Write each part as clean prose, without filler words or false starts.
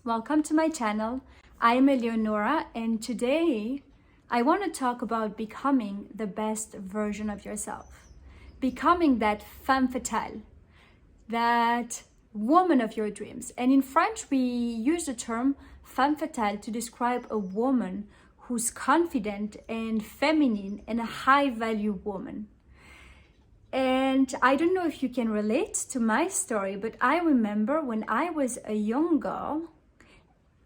welcome to my channel. I am Eleonora, and today I want to talk about becoming the best version of yourself. Becoming that femme fatale, that woman of your dreams. And in French, we use the term femme fatale to describe a woman who's confident and feminine and a high-value woman. And I don't know if you can relate to my story, but I remember when I was a young girl,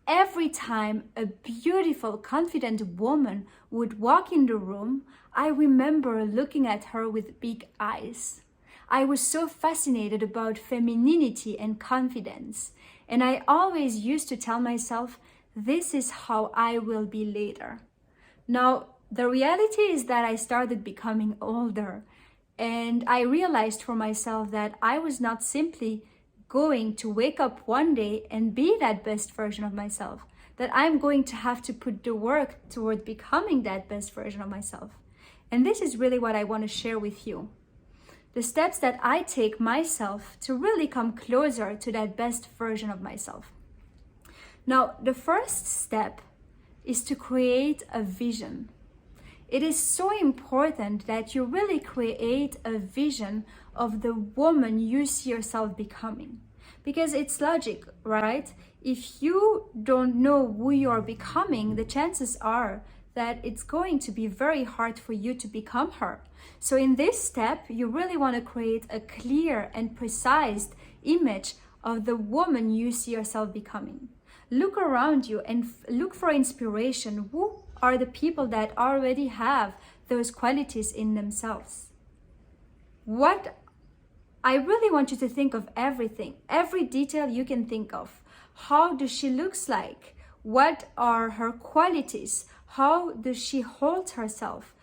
every time a beautiful, confident woman would walk in the room, I remember looking at her with big eyes. I was so fascinated about femininity and confidence, and I always used to tell myself, this is how I will be later. Now, the reality is that I started becoming older, and I realized for myself that I was not simply going to wake up one day and be that best version of myself, that I'm going to have to put the work toward becoming that best version of myself. And this is really what I want to share with you. The steps that I take myself to really come closer to that best version of myself. Now, the first step is to create a vision. It is so important that you really create a vision of the woman you see yourself becoming. Because it's logic, right? If you don't know who you are becoming, the chances are that it's going to be very hard for you to become her. So in this step, you really want to create a clear and precise image of the woman you see yourself becoming. Look around you and look for inspiration. Who are the people that already have those qualities in themselves? I really want you to think of everything, every detail you can think of. How does she looks like? What are her qualities? How does she hold herself?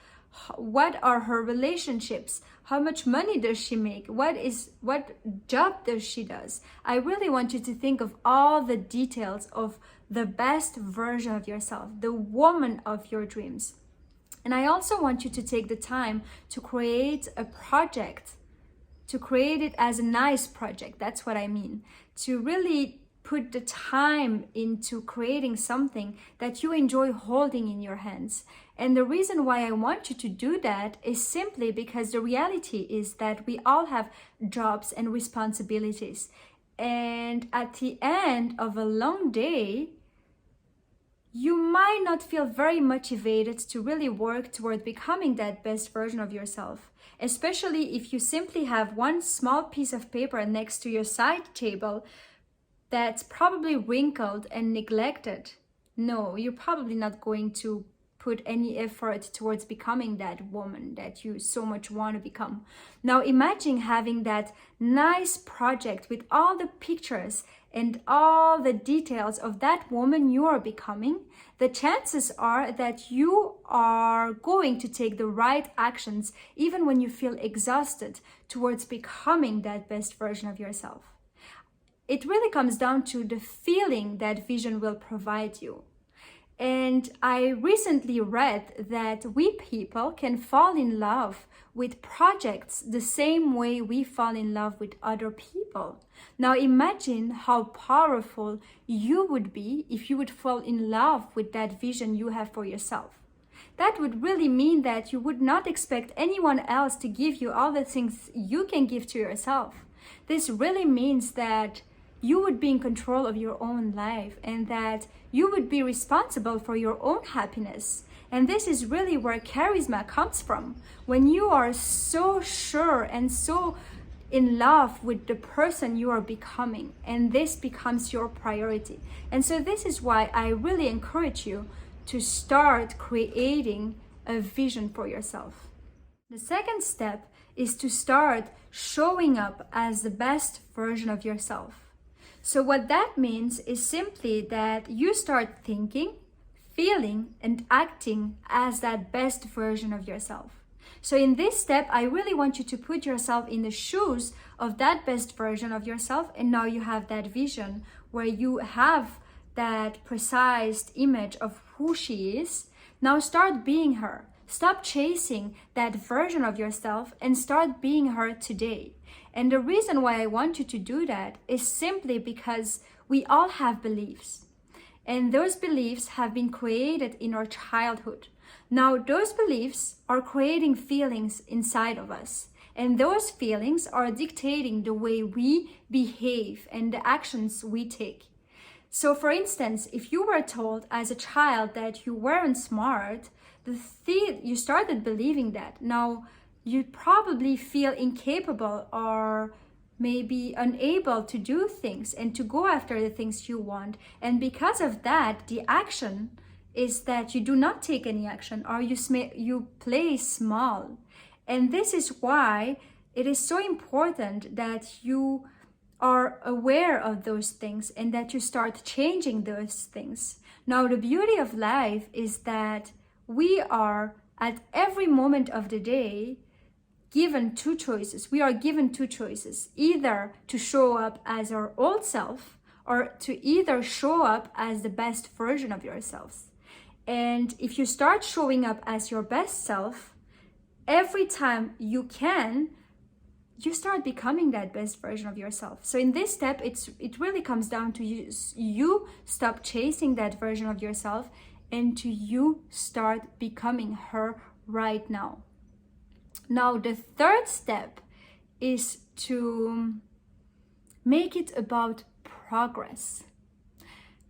What are her relationships? How much money does she make? What job does she does? I really want you to think of all the details of the best version of yourself, the woman of your dreams. And I also want you to take the time to create a project, to create it as a nice project. That's what I mean. To really put the time into creating something that you enjoy holding in your hands. And the reason why I want you to do that is simply because the reality is that we all have jobs and responsibilities. And at the end of a long day, you might not feel very motivated to really work toward becoming that best version of yourself, especially if you simply have one small piece of paper next to your side table that's probably wrinkled and neglected. No, you're probably not going to put any effort towards becoming that woman that you so much want to become. Now imagine having that nice project with all the pictures and all the details of that woman you are becoming. The chances are that you are going to take the right actions even when you feel exhausted towards becoming that best version of yourself. It really comes down to the feeling that vision will provide you. And I recently read that we people can fall in love with projects the same way we fall in love with other people. Now imagine how powerful you would be if you would fall in love with that vision you have for yourself. That would really mean that you would not expect anyone else to give you all the things you can give to yourself. This really means that you would be in control of your own life and that you would be responsible for your own happiness. And this is really where charisma comes from. When you are so sure and so in love with the person you are becoming, and this becomes your priority. And so this is why I really encourage you to start creating a vision for yourself. The second step is to start showing up as the best version of yourself. So what that means is simply that you start thinking, feeling, and acting as that best version of yourself. So in this step, I really want you to put yourself in the shoes of that best version of yourself. And now you have that vision where you have that precise image of who she is. Now start being her. Stop chasing that version of yourself and start being her today. And the reason why I want you to do that is simply because we all have beliefs. And those beliefs have been created in our childhood. Now, those beliefs are creating feelings inside of us. And those feelings are dictating the way we behave and the actions we take. So for instance, if you were told as a child that you weren't smart, you started believing that. Now, you probably feel incapable or maybe unable to do things and to go after the things you want. And because of that, the action is that you do not take any action, or you play small. And this is why it is so important that you are aware of those things and that you start changing those things. Now, the beauty of life is that we are at every moment of the day given two choices. We are given two choices, either to show up as our old self or to either show up as the best version of yourselves. And if you start showing up as your best self, every time you can, you start becoming that best version of yourself. So in this step, it really comes down to you stop chasing that version of yourself and to you start becoming her right now. Now, the third step is to make it about progress.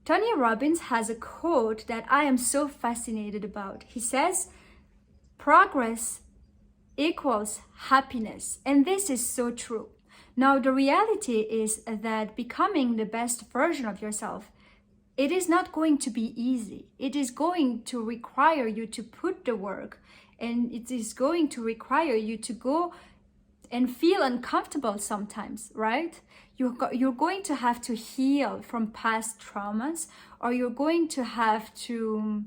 Tony Robbins has a quote that I am so fascinated about. He says, progress equals happiness. And this is so true. Now, the reality is that becoming the best version of yourself, it is not going to be easy. It is going to require you to put the work, and it is going to require you to go and feel uncomfortable sometimes, right? You're going to have to heal from past traumas, or you're going to have to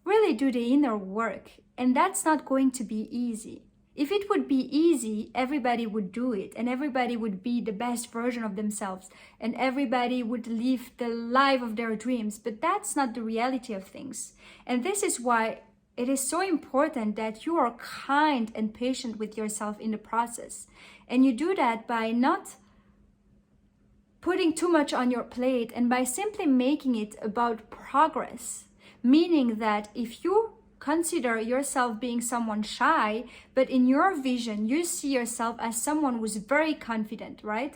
really do the inner work. And that's not going to be easy. If it would be easy, everybody would do it, and everybody would be the best version of themselves, and everybody would live the life of their dreams. But that's not the reality of things. And this is why it is so important that you are kind and patient with yourself in the process. And you do that by not putting too much on your plate and by simply making it about progress. Meaning that if you consider yourself being someone shy, but in your vision, you see yourself as someone who's very confident, right?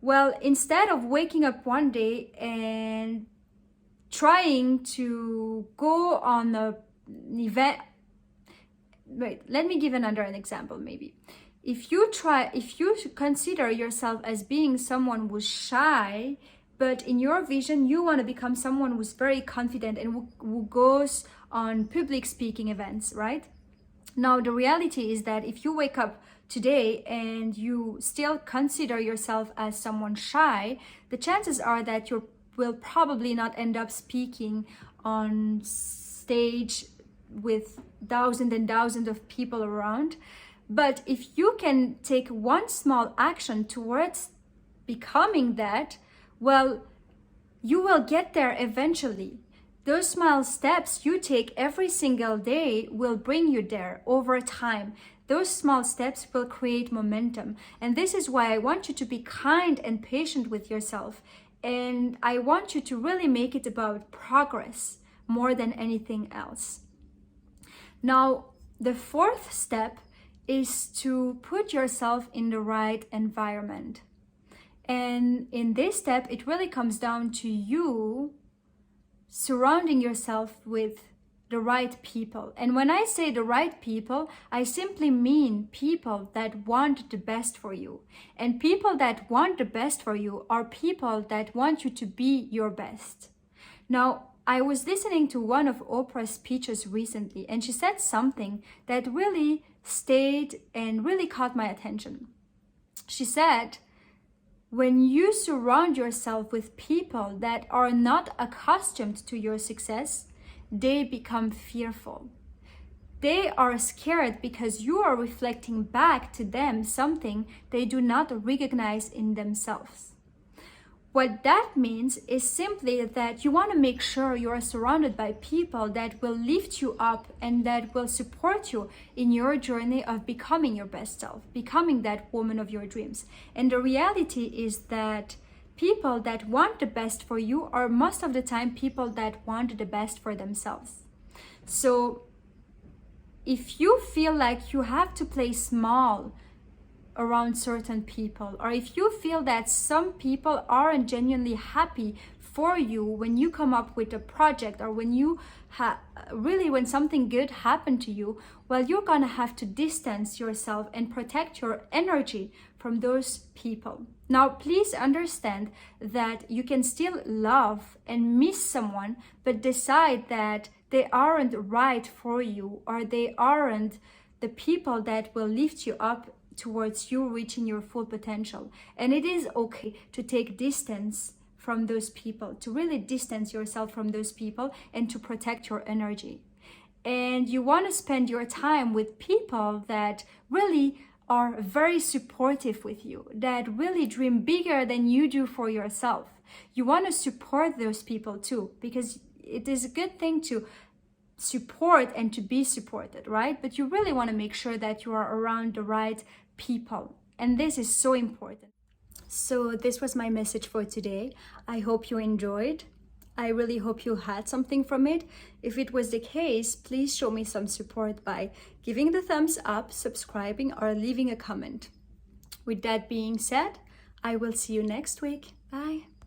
Well, instead of waking up one day and trying to go on an event, wait, let me give an example maybe. If you consider yourself as being someone who's shy, but in your vision, you want to become someone who's very confident and who goes on public speaking events, right? Now, the reality is that if you wake up today and you still consider yourself as someone shy, the chances are that you will probably not end up speaking on stage with thousands and thousands of people around. But if you can take one small action towards becoming that, well, you will get there eventually. Those small steps you take every single day will bring you there over time. Those small steps will create momentum. And this is why I want you to be kind and patient with yourself. And I want you to really make it about progress more than anything else. Now, the fourth step is to put yourself in the right environment. And in this step, it really comes down to you surrounding yourself with the right people. And when I say the right people, I simply mean people that want the best for you. And people that want the best for you are people that want you to be your best. Now, I was listening to one of Oprah's speeches recently, and she said something that really stayed and really caught my attention. She said, when you surround yourself with people that are not accustomed to your success, they become fearful. They are scared because you are reflecting back to them something they do not recognize in themselves. What that means is simply that you want to make sure you are surrounded by people that will lift you up and that will support you in your journey of becoming your best self, becoming that woman of your dreams. And the reality is that people that want the best for you are most of the time people that want the best for themselves. So if you feel like you have to play small around certain people, or if you feel that some people aren't genuinely happy for you when you come up with a project, or when you when something good happened to you, well, you're gonna have to distance yourself and protect your energy from those people. Now, please understand that you can still love and miss someone, but decide that they aren't right for you, or they aren't the people that will lift you up towards you reaching your full potential. And it is okay to take distance from those people, to really distance yourself from those people and to protect your energy. And you want to spend your time with people that really are very supportive with you, that really dream bigger than you do for yourself. You want to support those people too, because it is a good thing to support and to be supported, right? But you really want to make sure that you are around the right people, and this is so important. So this was my message for today. I hope you enjoyed. I really hope you had something from it. If it was the case, please show me some support by giving the thumbs up, subscribing, or leaving a comment. With that being said, I will see you next week. Bye.